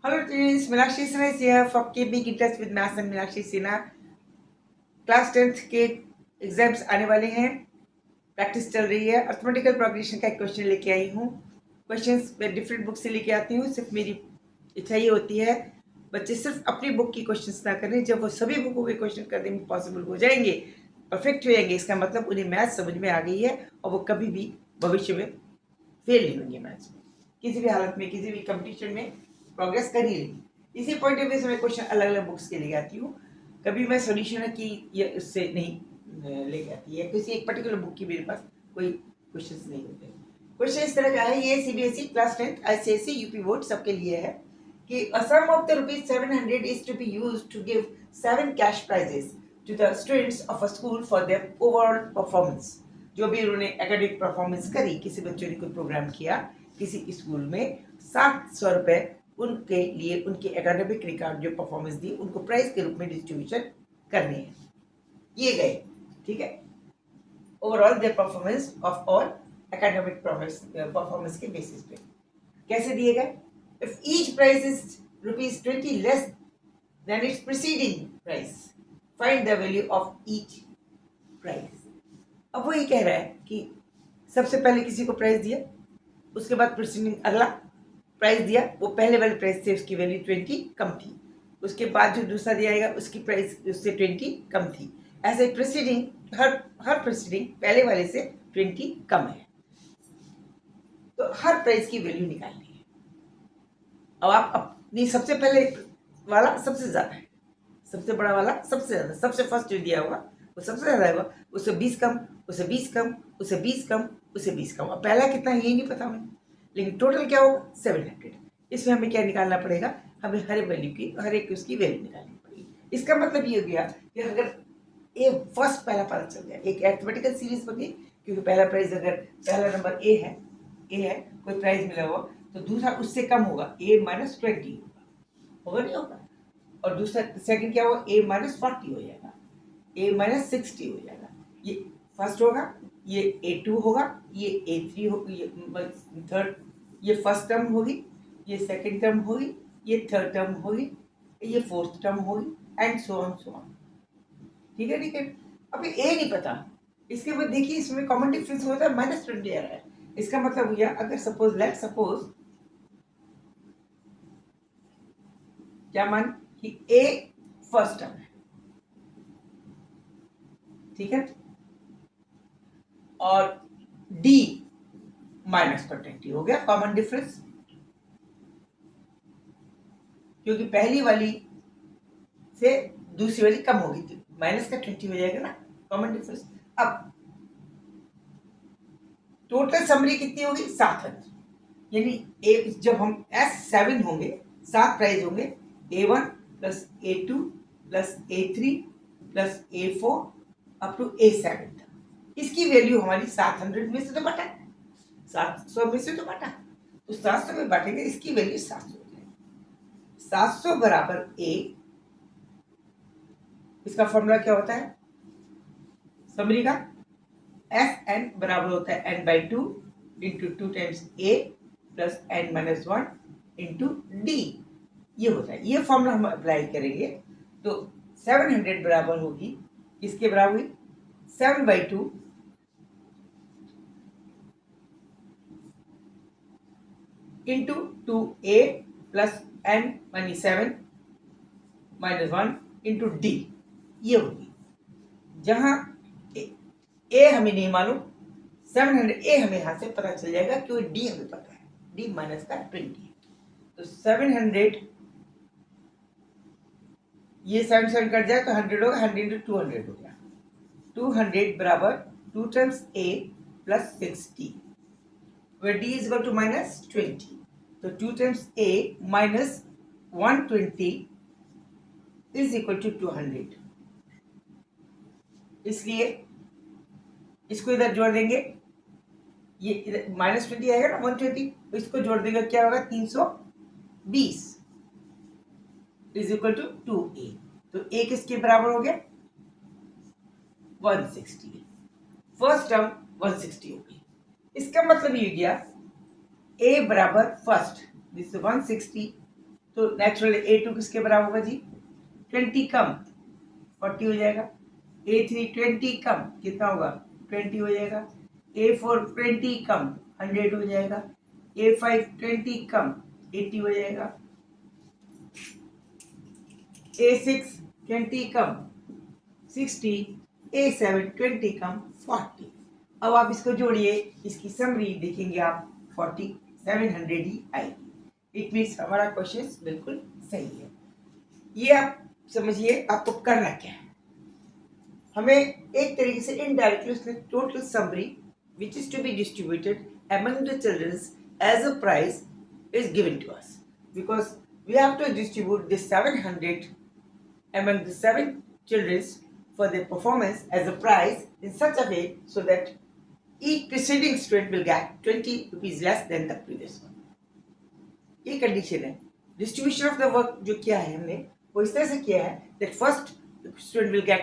Hello, students. Meenakshi Sinha is here for keeping in touch with Maths and Meenakshi Sinha. Class 10th के exams आने वाले हैं, practice चल रही है। अर्थमेटिकल प्रोग्रेशन का एक क्वेश्चन लेके आई हूँ। क्वेश्चंस मैं डिफरेंट बुक से लेके आती हूँ। सिर्फ मेरी इच्छा ये होती है बच्चे सिर्फ अपनी बुक की क्वेश्चंस ना करें। जब वो सभी बुकों के क्वेश्चन करने में पॉसिबल हो जाएंगे, परफेक्ट हो जाएंगे, इसका मतलब उन्हें मैथ्स समझ में आ गई है और वो कभी भी भविष्य में फेल नहीं होंगे मैथ्स में। किसी भी हालत में, किसी भी कंपटीशन में प्रोग्रेस कर ही लेंगे। इसी पॉइंट ऑफ व्यू से मैं क्वेश्चन अलग अलग बुक्स के लेके आती हूँ। कभी मैं सोल्यूशन की ये उससे नहीं लेके आती है, किसी एक पर्टिकुलर बुक की मेरे पास कोई क्वेश्चंस नहीं होते। क्वेश्चन इस तरह का है, ये CBSE class 10 ICSE UP board सबके लिए है कि a sum of the rupees 700 is to be used to give 7 cash prizes to the students of a school for their overall performance। जो भी उन्होंने एकेडमिक परफॉर्मेंस करी, किसी बच्चों ने कोई प्रोग्राम किया किसी स्कूल में, 700 रुपए उनके लिए उनके एकेडमिक रिकॉर्ड जो परफॉर्मेंस दी उनको प्राइज के रूप में डिस्ट्रीब्यूशन करने हैं, किए गए। ठीक है, overall their performance of all academic performance के बेसिस पे कैसे दिए गए। If each price is ₹20 less than it's preceding price, find the value of each price. अब वो ये कह रहा है कि सबसे पहले किसी को प्राइस दिया, उसके बाद प्रीसीडिंग अगला प्राइस दिया, वो पहले वाले प्राइस से उसकी वैल्यू 20 कम थी, उसके बाद जो दूसरा दिया जाएगा उसकी प्राइस उससे 20 कम थी। ऐसे प्रीसीडिंग हर प्रीसीडिंग पहले वाले से 20 कम है, तो हर प्राइस की वैल्यू निकालनी है। अब आप अपनी सबसे पहले वाला सबसे ज्यादा है, सबसे बड़ा वाला सबसे ज्यादा, सबसे फर्स्ट जो दिया होगा वो सबसे ज्यादा होगा, उससे 20 कम, उससे 20 कम, उससे 20 कम, उससे 20 कम। अब पहला कितना है ये नहीं पता हमें, लेकिन टोटल क्या होगा 700। इसमें हमें क्या निकालना पड़ेगा, हमें हर वैल्यू की, हर एक उसकी वैल्यू निकालनी पड़ेगी। इसका मतलब ये हो गया कि अगर ए फर्स्ट पहला पता चल गया, एक अरिथमेटिकल सीरीज बन गई, क्योंकि पहला प्राइस अगर पहला नंबर ए है, कोई प्राइस मिला हुआ, तो दूसरा उससे कम होगा, a माइनस 20 होगा नहीं होगा, और दूसरा सेकंड क्या होगा, a माइनस 40 हो जाएगा, a माइनस 60 हो जाएगा। ये फर्स्ट होगा, ये a2 होगा, ये a3 होगी, ये थर्ड, ये फर्स्ट टर्म होगी, ये सेकंड टर्म होगी, ये थर्ड टर्म होगी, ये फोर्थ टर्म होगी, एंड सो ऑन। ठीक है, ठीक है। अभी ए नहीं पता, इसके बाद देखिए इसमें कॉमन डिफरेंस होता है -20 आ रहा है। इसका मतलब हुआ अगर सपोज क्या मान कि ए फर्स्ट टर्म है, ठीक है, और डी -20 हो गया कॉमन डिफरेंस, क्योंकि पहली वाली से दूसरी वाली कम होगी तो माइनस का 20 हो जाएगा ना कॉमन डिफरेंस। अब टोटल समरी कितनी होगी 700, यानी ए जब हम S7 होंगे, 7 प्राइज होंगे, A1 plus A2 plus A3 plus A4 up to A7 तक। इसकी वैल्यू हमारी 700 में से तो बटा, 700 में से तो बटा, तो 700 में बांटेंगे, इसकी वैल्यू 700 हो जाएगी। 700 बराबर A, इसका फॉर्मूला क्या होता है समरी का, Fn बराबर होता है n/2 into 2 times A plus n-1 into D, ये होता है। ये फॉर्मूला हम अप्लाई करेंगे तो 700 बराबर होगी, इसके बराबर हुई 7/2 into 2a plus n-7 -1 into D, ये होगी। जहां ए हमें नहीं मालूम, 700 ए हमें यहां से पता चल जाएगा क्योंकि डी हमें पता है, डी माइनस का 20। तो 700, ये 7 कट जाए तो 100 होगा, 100 इंटू 200 हो गया, 200 बराबर 2 times a plus 60, where d is equal to -20, तो 2 times a minus 120 is equal to 200। इसलिए इसको इधर जोड़ देंगे, ये -20 आएगा ना 120, इसको जोड़ देंगे क्या होगा 320 इज इक्वल टू 2a, तो a किसके बराबर हो गया 160, फर्स्ट टर्म 160 हो गई। इसका मतलब ये गया a बराबर फर्स्ट दिस 160, तो नेचुरल A2 किसके बराबर होगा जी? 20 कम 40 हो जाएगा। A3 20 कम कितना होगा? 20 हो जाएगा। A4 20 कम 100 हो जाएगा। A5 20 कम 80 हो जाएगा। A6 20 कम 60, A7 20 कम 40। अब आप इसको जोड़िए, इसकी समरी देखेंगे आप 4700 ही आएगी। इट मीन्स हमारा क्वेश्चन बिल्कुल सही है। ये आप समझिए आपको करना क्या है। हमें एक तरीके से इनडायरेक्टली उसने total summary which is to be distributed among the children as a prize is given to us, because we have to distribute this 700 among the 7 children for their performance as a prize in such a way so that each preceding student will get 20 rupees less than the previous one. ये condition है। Distribution of the work जो किया है हमने वो इस तरह से किया है that first student will get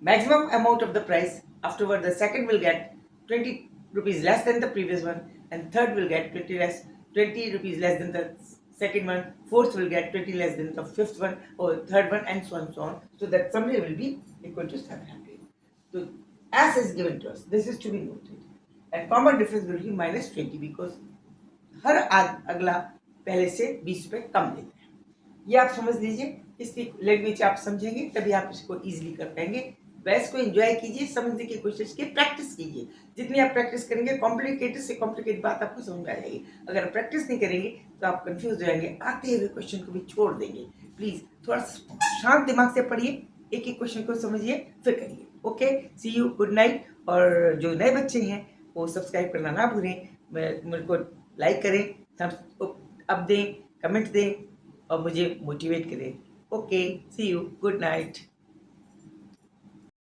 maximum amount of the prize, afterward the second will get 20 rupees less than the previous one, and third will get 20 rupees less than the second one, fourth will get 20 less than the fifth one or third one, and so on, so that summary will be equal to 700. So as is given to us, this is to be noted, and common difference will be minus 20 because हर अगला पहले से 20 रुपए कम लेते हैं। ये आप समझ लीजिए, इसकी लैंग्वेज आप समझेंगे तभी आप इसको इजीली कर पाएंगे। बैस को एंजॉय कीजिए, समझने की कोशिश कीजिए, प्रैक्टिस कीजिए। जितनी आप प्रैक्टिस करेंगे कॉम्प्लिकेटेड से कॉम्प्लिकेटेड बात आपको समझ में आ जाएगी। अगर आप प्रैक्टिस नहीं करेंगे तो आप कंफ्यूज हो जाएंगे, आते हुए क्वेश्चन को भी छोड़ देंगे। प्लीज थोड़ा शांत दिमाग से पढ़िए, एक एक क्वेश्चन को समझिए फिर करिए। Okay, see you, good night. और जो नए बच्चे हैं वो सब्सक्राइब करना ना भूलें, मेरे को लाइक करें, थम्स अप दें, कमेंट दें और मुझे मोटिवेट करें। Okay, see you, good night.